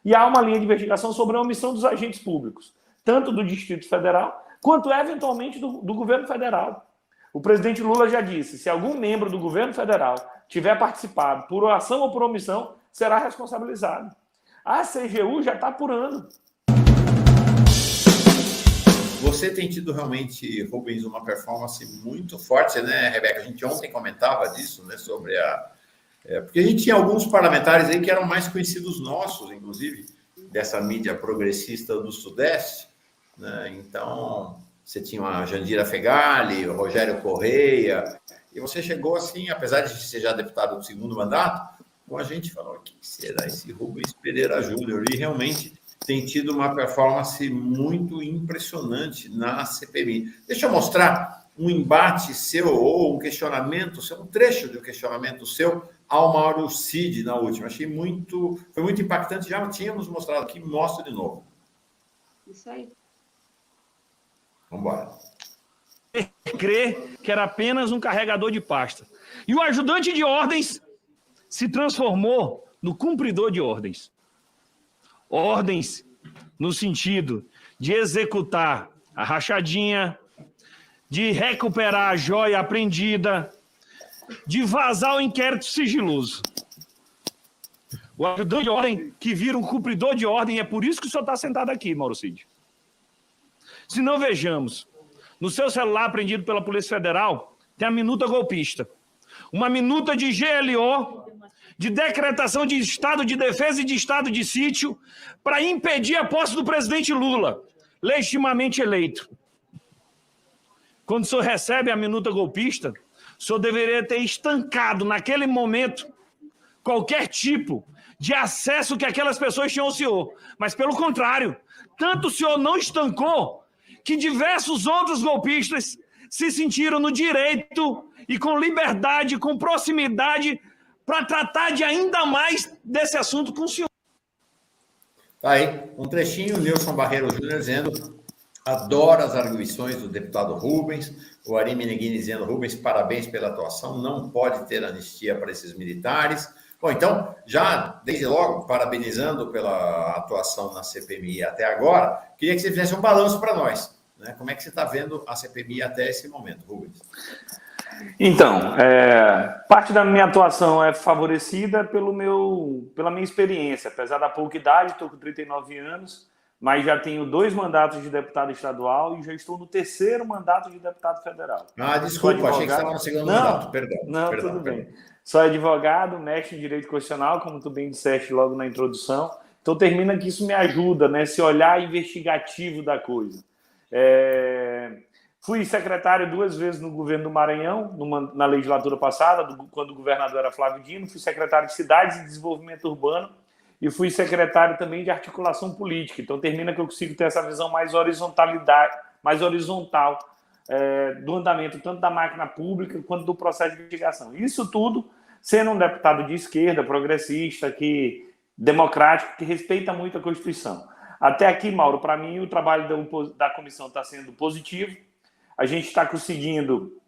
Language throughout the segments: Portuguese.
e há uma linha de investigação sobre a omissão dos agentes públicos, tanto do Distrito Federal, quanto eventualmente do governo federal. O presidente Lula já disse, se algum membro do governo federal tiver participado por ação ou por omissão, será responsabilizado. A CGU já está apurando. Você tem tido realmente, Rubens, uma performance muito forte, né, Rebeca? A gente ontem comentava disso, né, sobre porque a gente tinha alguns parlamentares aí que eram mais conhecidos nossos, inclusive, dessa mídia progressista do Sudeste, né? Então, você tinha a Jandira Fegali, o Rogério Correia, e você chegou assim, apesar de ser já deputado do segundo mandato, com a gente falou, o que será esse Rubens Pereira Júnior? E realmente tem tido uma performance muito impressionante na CPMI. Deixa eu mostrar um embate seu ou um questionamento seu, um trecho de um questionamento seu ao Mauro Cid na última. Foi muito impactante, já tínhamos mostrado aqui, mostro de novo. Isso aí. Vamos embora. Crer que era apenas um carregador de pasta. E o ajudante de ordens se transformou no cumpridor de ordens. Ordens no sentido de executar a rachadinha, de recuperar a joia apreendida, de vazar o inquérito sigiloso. O ajudante de ordem que vira um cumpridor de ordem, é por isso que o senhor está sentado aqui, Mauro Cid. Se não vejamos, no seu celular apreendido pela Polícia Federal, tem a minuta golpista. Uma minuta de GLO, de decretação de estado de defesa e de estado de sítio, para impedir a posse do presidente Lula, legitimamente eleito. Quando o senhor recebe a minuta golpista, o senhor deveria ter estancado, naquele momento, qualquer tipo de acesso que aquelas pessoas tinham ao senhor. Mas, pelo contrário, tanto o senhor não estancou que diversos outros golpistas se sentiram no direito e com liberdade, com proximidade, para tratar de ainda mais desse assunto com o senhor. Tá aí, um trechinho, Nilson Barreiro Júnior dizendo: adoro as arguições do deputado Rubens, o Ari Meneghini dizendo: Rubens, parabéns pela atuação, não pode ter anistia para esses militares. Bom, então, já desde logo, parabenizando pela atuação na CPMI até agora, queria que você fizesse um balanço para nós, né? Como é que você está vendo a CPMI até esse momento, Rubens? Então, parte da minha atuação é favorecida pela minha experiência. Apesar da pouca idade, estou com 39 anos, mas já tenho 2 mandatos de deputado estadual e já estou no 3º mandato de deputado federal. Ah, desculpa, achei que você estava no 2º mandato, perdão. Não, tudo bem. Sou advogado, mestre em Direito Constitucional, como tu bem disseste logo na introdução. Então, termina que isso me ajuda, né, esse olhar investigativo da coisa. Fui secretário 2 vezes no governo do Maranhão, na legislatura passada, quando o governador era Flávio Dino. Fui secretário de Cidades e Desenvolvimento Urbano e fui secretário também de Articulação Política. Então, termina que eu consigo ter essa visão mais horizontal do andamento tanto da máquina pública quanto do processo de investigação. Isso tudo sendo um deputado de esquerda, progressista, democrático, que respeita muito a Constituição. Até aqui, Mauro, para mim, o trabalho da comissão está sendo positivo. A gente está conseguindo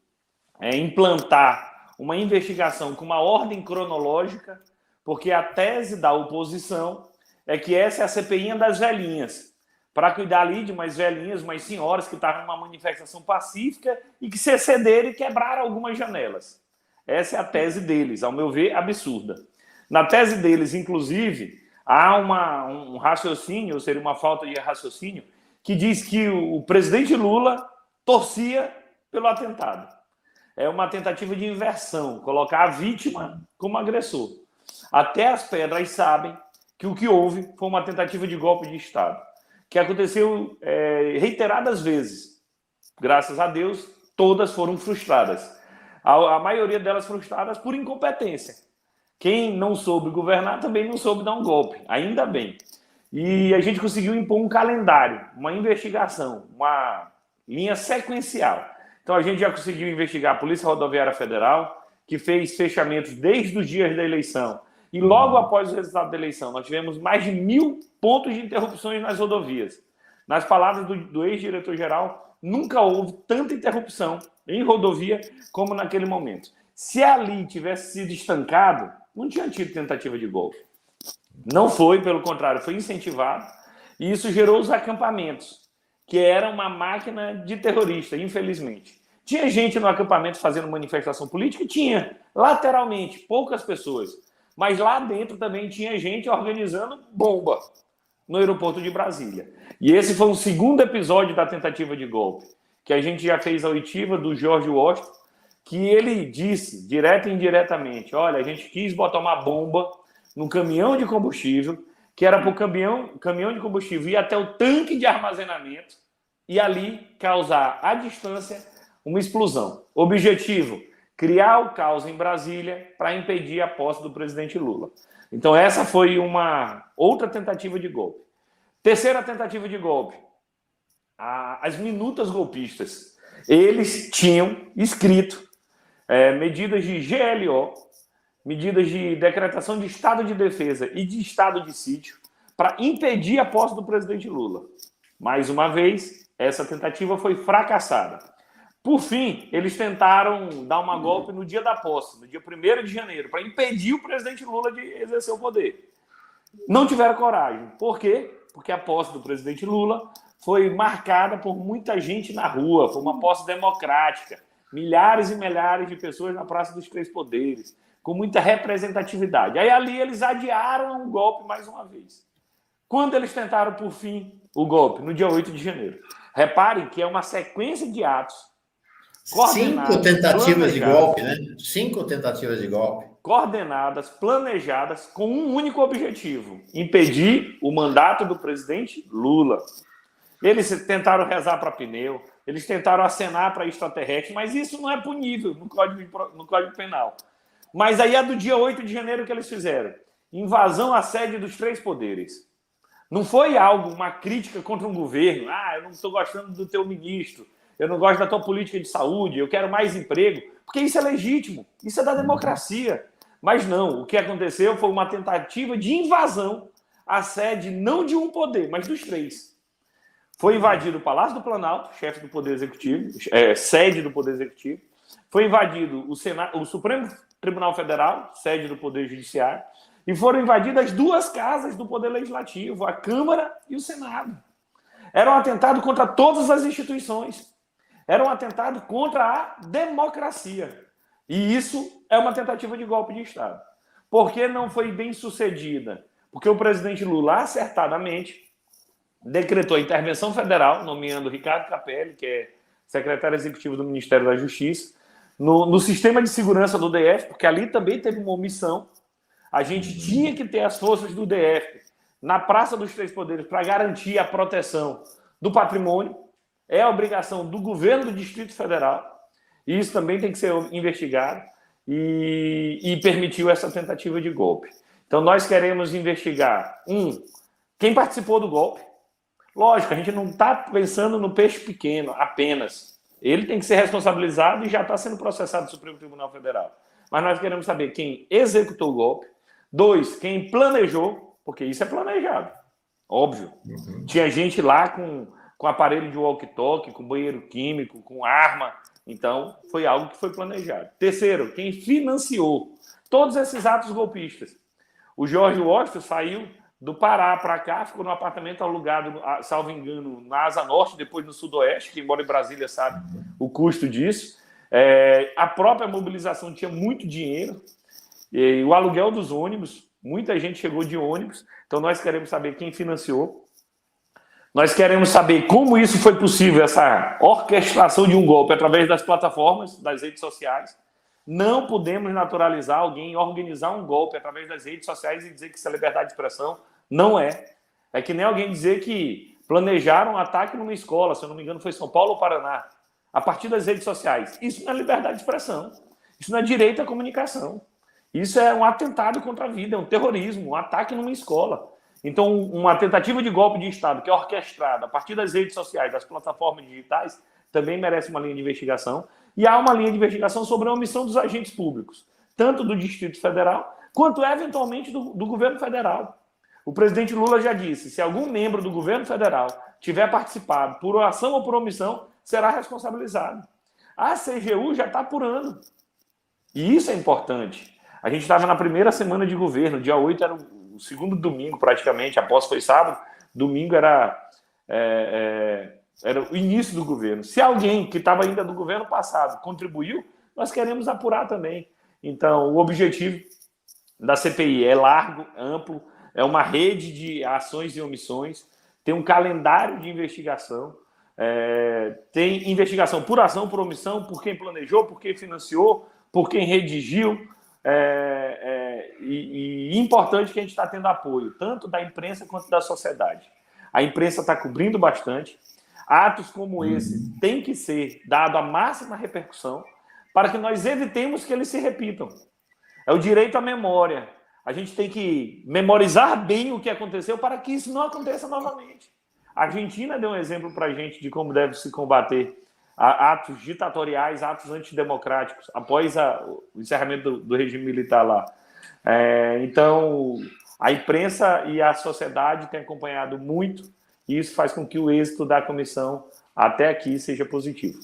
implantar uma investigação com uma ordem cronológica, porque a tese da oposição é que essa é a CPI das velhinhas, para cuidar ali de umas velhinhas, umas senhoras que estavam numa manifestação pacífica e que se excederam e quebraram algumas janelas. Essa é a tese deles, ao meu ver, absurda. Na tese deles, inclusive, há um raciocínio, ou seria uma falta de raciocínio, que diz que o presidente Lula torcia pelo atentado. É uma tentativa de inversão, colocar a vítima como agressor. Até as pedras sabem que o que houve foi uma tentativa de golpe de Estado, que aconteceu reiteradas vezes. Graças a Deus, todas foram frustradas. A maioria delas frustradas por incompetência. Quem não soube governar também não soube dar um golpe, ainda bem. E a gente conseguiu impor um calendário, uma investigação, uma linha sequencial. Então a gente já conseguiu investigar a Polícia Rodoviária Federal, que fez fechamentos desde os dias da eleição. E logo após o resultado da eleição, nós tivemos mais de 1.000 pontos de interrupções nas rodovias. Nas palavras do ex-diretor-geral, nunca houve tanta interrupção em rodovia como naquele momento. Se ali tivesse sido estancado, não tinha tido tentativa de golpe. Não foi, pelo contrário, foi incentivado. E isso gerou os acampamentos, que era uma máquina de terrorista, infelizmente. Tinha gente no acampamento fazendo manifestação política? Tinha, lateralmente, poucas pessoas. Mas lá dentro também tinha gente organizando bomba no aeroporto de Brasília. E esse foi um segundo episódio da tentativa de golpe, que a gente já fez a oitiva do George Washington, que ele disse, direto e indiretamente, olha, a gente quis botar uma bomba no caminhão de combustível, que era para o caminhão de combustível ir até o tanque de armazenamento e ali causar, à distância, uma explosão. Objetivo, criar o caos em Brasília para impedir a posse do presidente Lula. Então, essa foi uma outra tentativa de golpe. Terceira tentativa de golpe, as minutas golpistas. Eles tinham escrito medidas de GLO, medidas de decretação de estado de defesa e de estado de sítio para impedir a posse do presidente Lula. Mais uma vez, essa tentativa foi fracassada. Por fim, eles tentaram dar uma golpe no dia da posse, no dia 1º de janeiro, para impedir o presidente Lula de exercer o poder. Não tiveram coragem. Por quê? Porque a posse do presidente Lula foi marcada por muita gente na rua, foi uma posse democrática, milhares e milhares de pessoas na Praça dos Três Poderes, com muita representatividade. Aí ali eles adiaram o golpe mais uma vez. Quando eles tentaram, por fim, o golpe? No dia 8 de janeiro. Reparem que é uma sequência de atos. 5 tentativas de golpe, né? 5 tentativas de golpe. Coordenadas, planejadas, com um único objetivo: impedir o mandato do presidente Lula. Eles tentaram rezar para pneu, eles tentaram acenar para extraterrestre, mas isso não é punível no Código Penal. Mas aí é do dia 8 de janeiro que eles fizeram. Invasão à sede dos três poderes. Não foi algo, uma crítica contra um governo. Eu não estou gostando do teu ministro, eu não gosto da tua política de saúde, eu quero mais emprego. Porque isso é legítimo, isso é da democracia. Mas não, o que aconteceu foi uma tentativa de invasão à sede não de um poder, mas dos três. Foi invadido o Palácio do Planalto, chefe do Poder Executivo, sede do Poder Executivo. Foi invadido o Supremo Tribunal Federal, sede do Poder Judiciário. E foram invadidas as duas casas do Poder Legislativo, a Câmara e o Senado. Era um atentado contra todas as instituições. Era um atentado contra a democracia. E isso é uma tentativa de golpe de Estado. Por que não foi bem sucedida? Porque o presidente Lula, acertadamente, decretou a intervenção federal, nomeando Ricardo Capelli, que é secretário executivo do Ministério da Justiça, no sistema de segurança do DF, porque ali também teve uma omissão. A gente tinha que ter as forças do DF na Praça dos Três Poderes para garantir a proteção do patrimônio. É a obrigação do governo do Distrito Federal. E isso também tem que ser investigado. E permitiu essa tentativa de golpe. Então, nós queremos investigar, quem participou do golpe. Lógico, a gente não está pensando no peixe pequeno apenas. Ele tem que ser responsabilizado e já está sendo processado no Supremo Tribunal Federal. Mas nós queremos saber quem executou o golpe. 2, quem planejou, porque isso é planejado, óbvio. Tinha gente lá com aparelho de walkie-talkie, com banheiro químico, com arma. Então, foi algo que foi planejado. 3, quem financiou todos esses atos golpistas. O George Washington saiu do Pará para cá, ficou num apartamento alugado, salvo engano, na Asa Norte, depois no Sudoeste, que embora em Brasília sabe o custo disso. A própria mobilização tinha muito dinheiro. E o aluguel dos ônibus, muita gente chegou de ônibus. Então, nós queremos saber quem financiou. Nós queremos saber como isso foi possível, essa orquestração de um golpe através das plataformas, das redes sociais. Não podemos naturalizar alguém organizar um golpe através das redes sociais e dizer que isso é liberdade de expressão. Não é. É que nem alguém dizer que planejaram um ataque numa escola, se eu não me engano foi São Paulo ou Paraná, a partir das redes sociais. Isso não é liberdade de expressão. Isso não é direito à comunicação. Isso é um atentado contra a vida, é um terrorismo, um ataque numa escola. Então, uma tentativa de golpe de Estado que é orquestrada a partir das redes sociais, das plataformas digitais, também merece uma linha de investigação. E há uma linha de investigação sobre a omissão dos agentes públicos, tanto do Distrito Federal, quanto, eventualmente, do governo federal. O presidente Lula já disse, se algum membro do governo federal tiver participado por ação ou por omissão, será responsabilizado. A CGU já está apurando. E isso é importante. A gente estava na primeira semana de governo, dia 8 era o segundo domingo, praticamente, após foi sábado, domingo era o início do governo. Se alguém que estava ainda do governo passado contribuiu, nós queremos apurar também. Então, o objetivo da CPI é largo, amplo, é uma rede de ações e omissões, tem um calendário de investigação, tem investigação por ação, por omissão, por quem planejou, por quem financiou, por quem redigiu, e importante que a gente está tendo apoio, tanto da imprensa quanto da sociedade. A imprensa está cobrindo bastante. Atos como esse têm que ser dados a máxima repercussão para que nós evitemos que eles se repitam. É o direito à memória. A gente tem que memorizar bem o que aconteceu para que isso não aconteça novamente. A Argentina deu um exemplo para a gente de como deve se combater atos ditatoriais, atos antidemocráticos, após o encerramento do regime militar lá. Então, a imprensa e a sociedade têm acompanhado muito, e isso faz com que o êxito da comissão até aqui seja positivo.